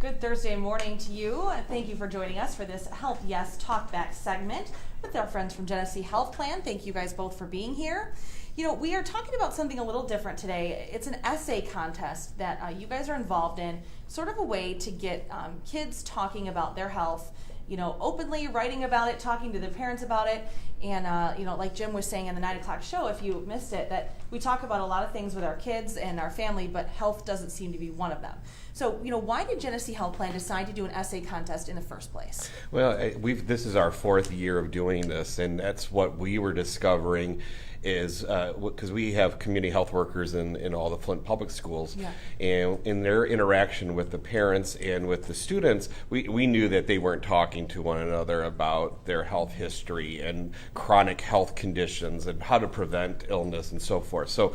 Good Thursday morning to you. Thank you for joining us for this HealthYes Talkback segment with our friends from Genesee Health Plan. Thank you guys both for being here. You know, we are talking about something a little different today. It's an essay contest that you guys are involved in, sort of a way to get kids talking about their health, you know, openly, writing about it, talking to their parents about it. And, you know, like Jim was saying in the 9 o'clock show, if you missed it, that we talk about a lot of things with our kids and our family, but health doesn't seem to be one of them. So, you know, why did Genesee Health Plan decide to do an essay contest in the first place? Well, this is our 4th year of doing this, and that's what we were discovering is because we have community health workers in all the Flint public schools, and in their interaction with the parents and with the students, we knew that they weren't talking to one another about their health history and chronic health conditions and how to prevent illness and so forth. So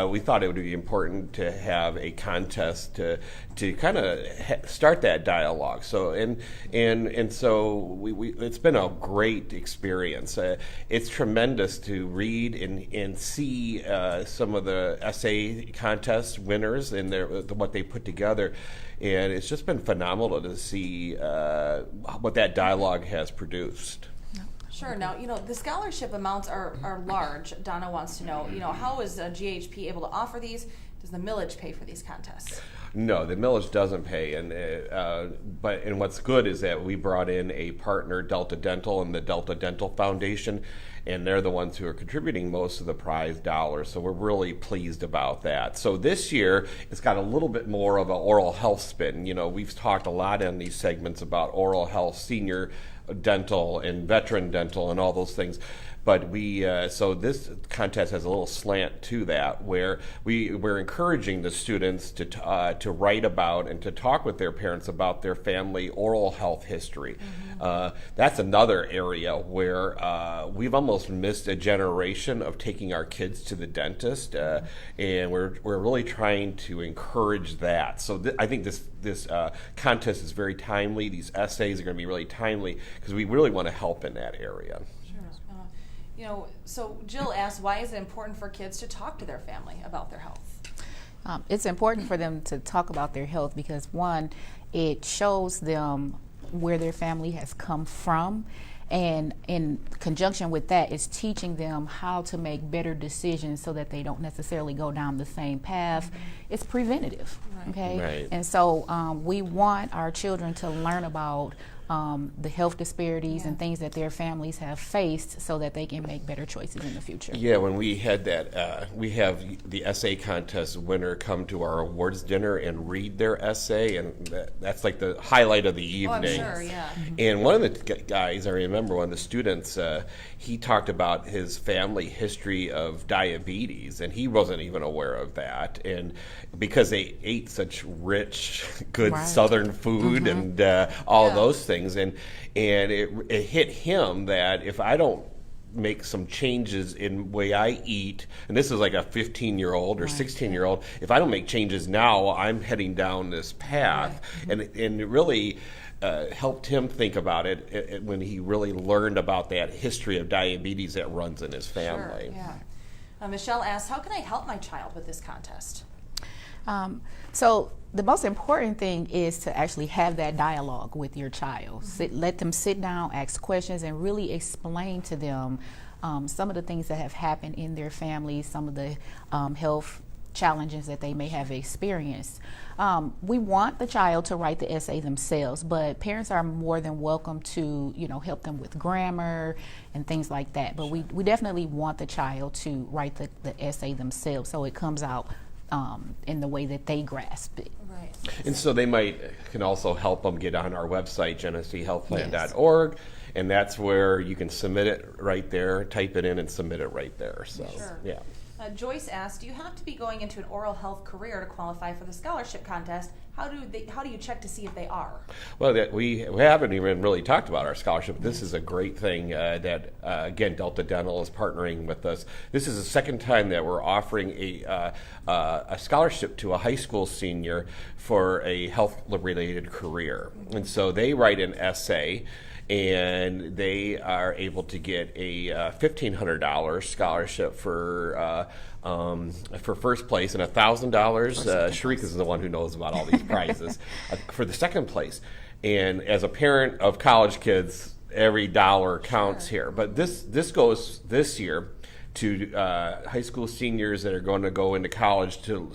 we thought it would be important to have a contest to kind of start that dialogue. So and so it's been a great experience. It's tremendous to read and see some of the essay contest winners and what they put together, and it's just been phenomenal to see what that dialogue has produced. Sure. Now, you know, the scholarship amounts are large. Donna wants to know, you know, how is GHP able to offer these? Does the millage pay for these contests? No, the millage doesn't pay, and what's good is that we brought in a partner, Delta Dental, and the Delta Dental Foundation, and they're the ones who are contributing most of the prize dollars. So we're really pleased about that. So this year, it's got a little bit more of an oral health spin. You know, we've talked a lot in these segments about oral health, senior dental, and veteran dental, and all those things. But so this contest has a little slant to that, where we're encouraging the students to write about and to talk with their parents about their family oral health history. Mm-hmm. That's another area where we've almost missed a generation of taking our kids to the dentist, and we're really trying to encourage that. So I think this contest is very timely. These essays are going to be really timely because we really want to help in that area. You know, so Jill asked, why is it important for kids to talk to their family about their health? It's important for them to talk about their health because, one, it shows them where their family has come from, and in conjunction with that, it's teaching them how to make better decisions so that they don't necessarily go down the same path. Mm-hmm. It's preventative, okay? Right. And so we want our children to learn about the health disparities and things that their families have faced so that they can make better choices in the future. Yeah, when we had that, we have the essay contest winner come to our awards dinner and read their essay, and that's like the highlight of the evening. Oh, I'm sure, yeah. Mm-hmm. And one of the guys, I remember one of the students, he talked about his family history of diabetes, and he wasn't even aware of that. And because they ate such rich, good Southern food and all those things, and it hit him that if I don't make some changes in the way I eat, and this is like a 15-year-old or 16-year-old, if I don't make changes now, I'm heading down this path. And it really helped him think about it when he really learned about that history of diabetes that runs in his family. Sure, yeah. Michelle asks, how can I help my child with this contest? So the most important thing is to actually have that dialogue with your child. Let them sit down, ask questions, and really explain to them some of the things that have happened in their families, some of the health challenges that they may have experienced. We want the child to write the essay themselves, but parents are more than welcome to, you know, help them with grammar and things like that. But we definitely want the child to write the essay themselves so it comes out in the way that they grasp it. Right. And so they can also help them get on our website, GeneseeHealthPlan.org, and that's where you can submit it right there, type it in and submit it right there. So, yeah. Joyce asked, do you have to be going into an oral health career to qualify for the scholarship contest? How do you check to see if they are? Well, we haven't even really talked about our scholarship. This is a great thing that, again, Delta Dental is partnering with us. This is the second time that we're offering a scholarship to a high school senior for a health-related career. And so they write an essay, and they are able to get a $1,500 scholarship for for first place, and $1,000. Sharika is the one who knows about all these prizes for the second place. And as a parent of college kids, every dollar counts here. But this goes this year to high school seniors that are going to go into college to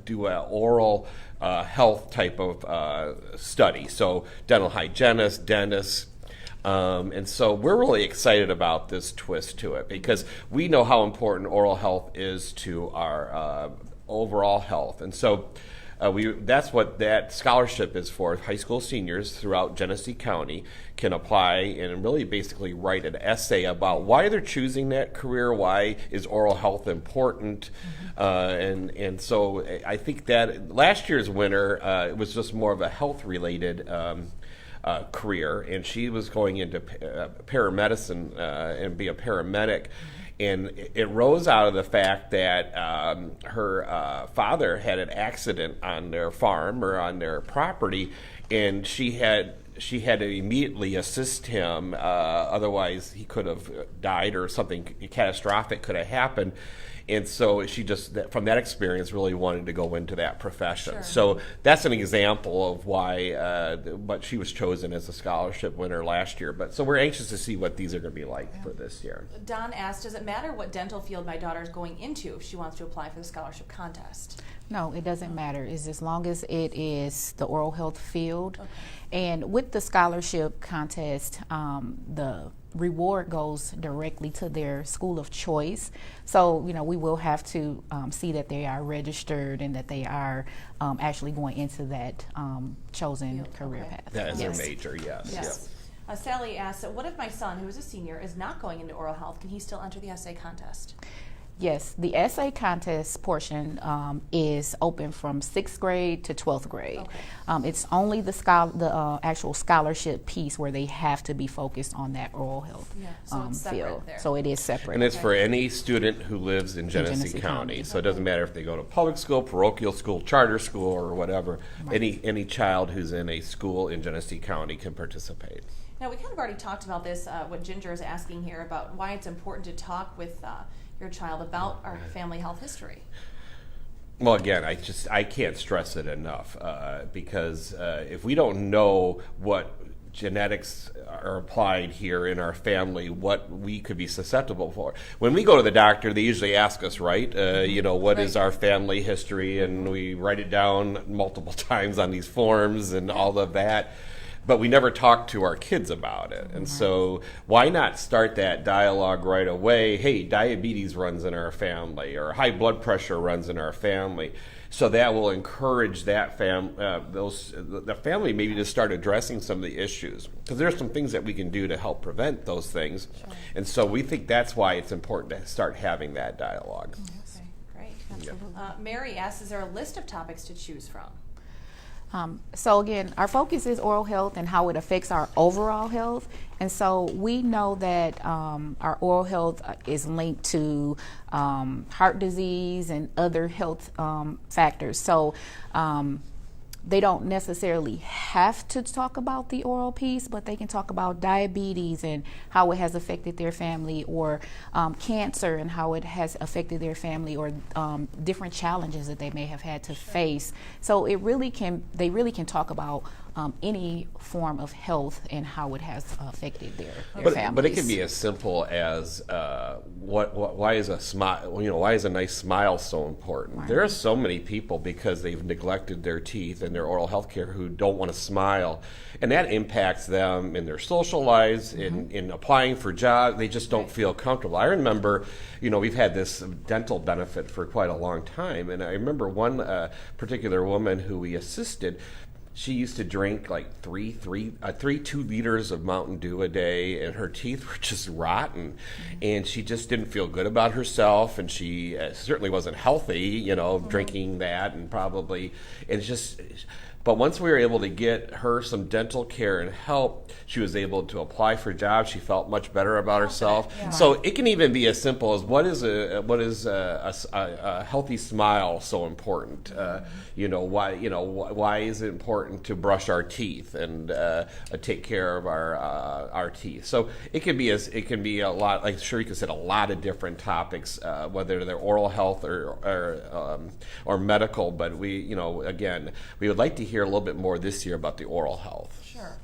do an oral health type of study. So dental hygienists, dentists. And so we're really excited about this twist to it because we know how important oral health is to our overall health. And so that's what that scholarship is for. High school seniors throughout Genesee County can apply and really basically write an essay about why they're choosing that career, why is oral health important. And so I think that last year's winner, it was just more of a health-related career, and she was going into paramedicine and be a paramedic. And it rose out of the fact that her father had an accident on their farm or on their property, and she had to immediately assist him. Otherwise, he could have died or something catastrophic could have happened. And so she just, from that experience, really wanted to go into that profession. Sure. So that's an example of why but she was chosen as a scholarship winner last year. But so we're anxious to see what these are going to be like for this year. Don asked, does it matter what dental field my daughter's going into if she wants to apply for the scholarship contest? No, it doesn't matter. It's as long as it is the oral health field. Okay. And with the scholarship contest, the reward goes directly to their school of choice. So, we will have to see that they are registered and that they are actually going into that chosen career path. That is their major, yes. Yep. Sally asks, what if my son, who is a senior, is not going into oral health? Can he still enter the essay contest? Yes, the essay contest portion is open from 6th grade to 12th grade. Okay. It's only the actual scholarship piece where they have to be focused on that oral health field. There. So it is separate. And it's for any student who lives in Genesee County. So it doesn't matter if they go to public school, parochial school, charter school, or whatever. Right. Any child who's in a school in Genesee County can participate. Now, we kind of already talked about this, what Ginger is asking here about why it's important to talk with your child about our family health history. Well, again, I can't stress it enough because if we don't know what genetics are applied here in our family, what we could be susceptible for. When we go to the doctor, they usually ask us, right? What is our family history? And we write it down multiple times on these forms and all of that. But we never talk to our kids about it. And so why not start that dialogue right away? Hey, diabetes runs in our family, or high blood pressure runs in our family. So that will encourage that the family maybe to start addressing some of the issues. Because there's some things that we can do to help prevent those things. Sure. And so we think that's why it's important to start having that dialogue. Okay, great. Absolutely. Mary asks, is there a list of topics to choose from? So again, our focus is oral health and how it affects our overall health. And so we know that our oral health is linked to heart disease and other health factors. So they don't necessarily have to talk about the oral piece, but they can talk about diabetes and how it has affected their family, or cancer and how it has affected their family, or different challenges that they may have had to face. So they really can talk about any form of health and how it has affected their families. But it can be as simple as why is a smile? Why is a nice smile so important? Right. There are so many people, because they've neglected their teeth and their oral health care, who don't want to smile, and that impacts them in their social lives, in applying for jobs. They just don't feel comfortable. I remember, we've had this dental benefit for quite a long time, and I remember one particular woman who we assisted. She used to drink like 2 liters of Mountain Dew a day, and her teeth were just rotten, and she just didn't feel good about herself, and she certainly wasn't healthy, drinking that, and probably, but once we were able to get her some dental care and help, she was able to apply for jobs. She felt much better about herself. Yeah. So it can even be as simple as what is a healthy smile so important? Why is it important? important to brush our teeth and take care of our teeth. So it can be a lot, like Sharika said, a lot of different topics, whether they're oral health or medical. But again, we would like to hear a little bit more this year about the oral health. Sure.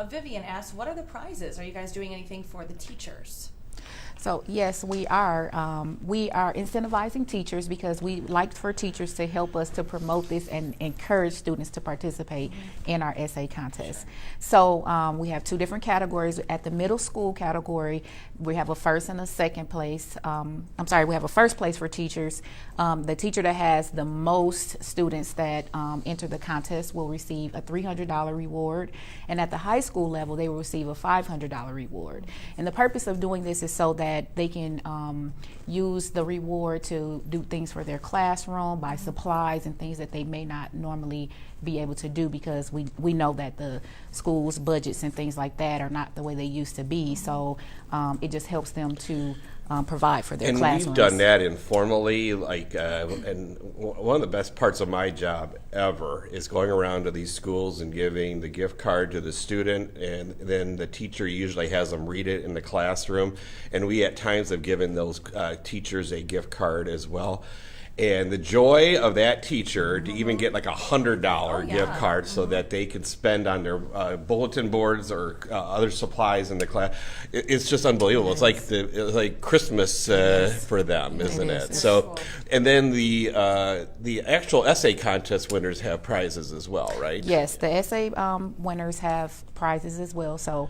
Vivian asks, what are the prizes? Are you guys doing anything for the teachers? So yes, we are. We are incentivizing teachers because we like for teachers to help us to promote this and encourage students to participate in our essay contest. So we have 2 different categories. At the middle school category, we have a first and a second place. We have a first place for teachers. The teacher that has the most students that enter the contest will receive a $300 reward. And at the high school level, they will receive a $500 reward. And the purpose of doing this is so that they can use the reward to do things for their classroom, buy supplies and things that they may not normally be able to do, because we know that the schools' budgets and things like that are not the way they used to be. So it just helps them to provide for their classrooms. And we've done that informally, and one of the best parts of my job ever is going around to these schools and giving the gift card to the student, and then the teacher usually has them read it in the classroom, and we at times have given those teachers a gift card as well. And the joy of that teacher to even get like $100 gift card so that they can spend on their bulletin boards or other supplies in the class, it's just unbelievable. It's like Christmas for them, isn't it? So, cool. And then the actual essay contest winners have prizes as well, right? Yes, the essay winners have prizes as well. So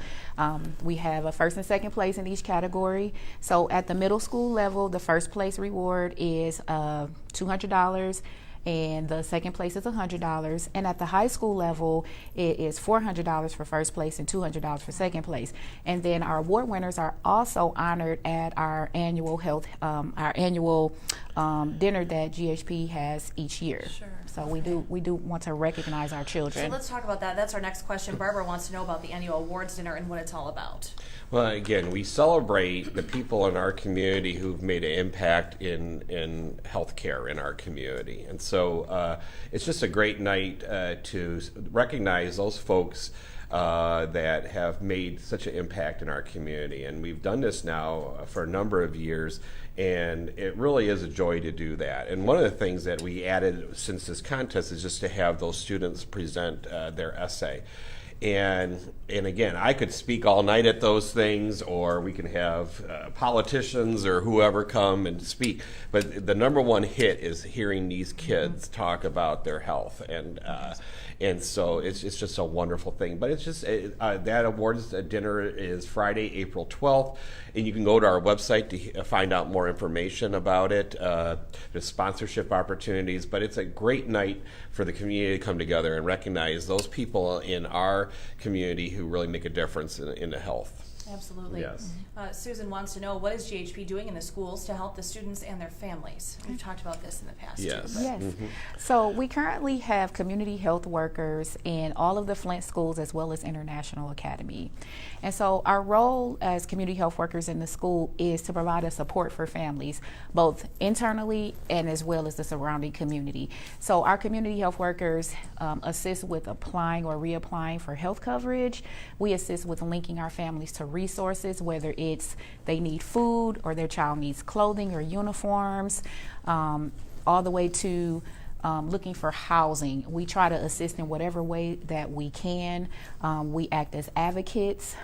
we have a first and second place in each category. So at the middle school level, the first place reward is $200, and the second place is $100. And at the high school level, it is $400 for first place and $200 for second place. And then our award winners are also honored at our annual dinner that GHP has each year. Sure. So we do want to recognize our children. So let's talk about that. That's our next question. Barbara wants to know about the annual awards dinner and what it's all about. Well, again, we celebrate the people in our community who've made an impact in healthcare in our community. And so it's just a great night to recognize those folks that have made such an impact in our community. And we've done this now for a number of years, and it really is a joy to do that. And one of the things that we added since this contest is just to have those students present their essay. And again, I could speak all night at those things, or we can have politicians or whoever come and speak. But the number one hit is hearing these kids talk about their health, and so it's just a wonderful thing. But it's just that awards dinner is Friday, April 12th, and you can go to our website to find out more information about it. There's sponsorship opportunities, but it's a great night for the community to come together and recognize those people in our community who really make a difference in the health. Absolutely. Yes. Susan wants to know, what is GHP doing in the schools to help the students and their families? We've talked about this in the past. Yes. Too, yes. So we currently have community health workers in all of the Flint schools as well as International Academy. And so our role as community health workers in the school is to provide a support for families, both internally and as well as the surrounding community. So our community health workers assist with applying or reapplying for health coverage. We assist with linking our families to resources, whether it's they need food or their child needs clothing or uniforms, all the way to looking for housing. We try to assist in whatever way that we can. We act as advocates,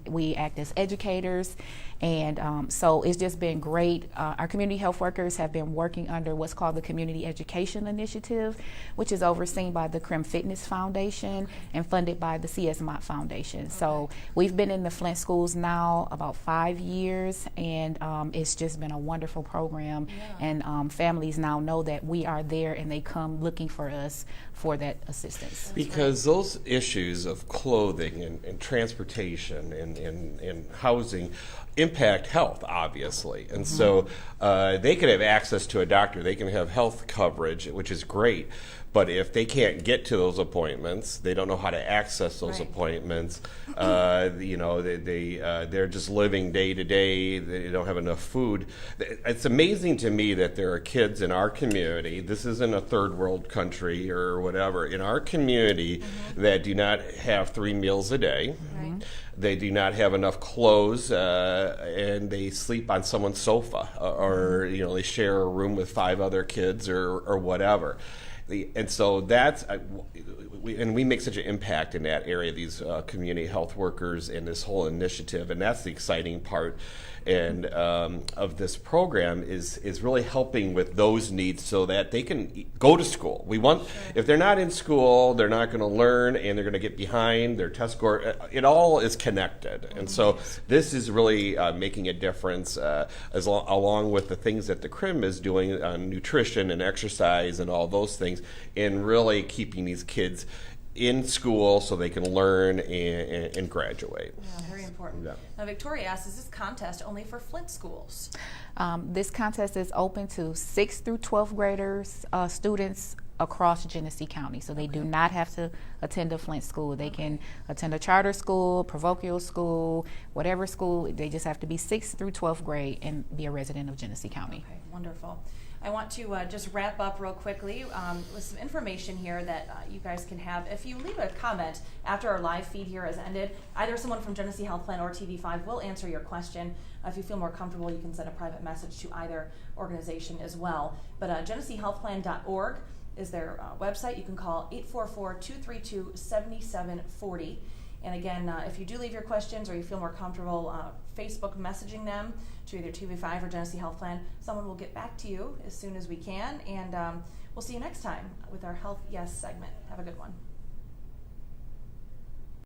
we act as educators, and so it's just been great. Our community health workers have been working under what's called the Community Education Initiative, which is overseen by the Crim Fitness Foundation and funded by the CS Mott Foundation. So we've been in the Flint schools now about 5 years, and it's just been a wonderful program. And families now know that we are there and they come looking for us for that assistance. Because those issues of clothing and transportation and housing impact health, obviously. And so they can have access to a doctor, they can have health coverage, which is great. But if they can't get to those appointments, they don't know how to access those Right. appointments. They're just living day to day. They don't have enough food. It's amazing to me that there are kids in our community. This isn't a third world country or whatever. In our community, that do not have 3 meals a day. Right. They do not have enough clothes, and they sleep on someone's sofa, or they share a room with 5 other kids or whatever. And so that's we make such an impact in that area, these community health workers and this whole initiative, and that's the exciting part. And of this program is really helping with those needs so that they can go to school. We want, if they're not in school, they're not going to learn, and they're going to get behind their test score. It all is connected, and so this is really making a difference, along with the things that the CRIM is doing on nutrition and exercise and all those things, in really keeping these kids in school so they can learn and graduate. Yeah, very important. Yeah. Now, Victoria asks, is this contest only for Flint schools? This contest is open to 6th through 12th graders, students across Genesee County. So they do not have to attend a Flint school. They can attend a charter school, parochial school, whatever school. They just have to be 6th through 12th grade and be a resident of Genesee County. Okay, wonderful. I want to just wrap up real quickly with some information here that you guys can have. If you leave a comment after our live feed here has ended, either someone from Genesee Health Plan or TV5 will answer your question. If you feel more comfortable, you can send a private message to either organization as well. But GeneseeHealthPlan.org is their website. You can call 844-232-7740. And again, if you do leave your questions or you feel more comfortable Facebook messaging them to either TV5 or Genesee Health Plan, someone will get back to you as soon as we can. And we'll see you next time with our Health Yes segment. Have a good one.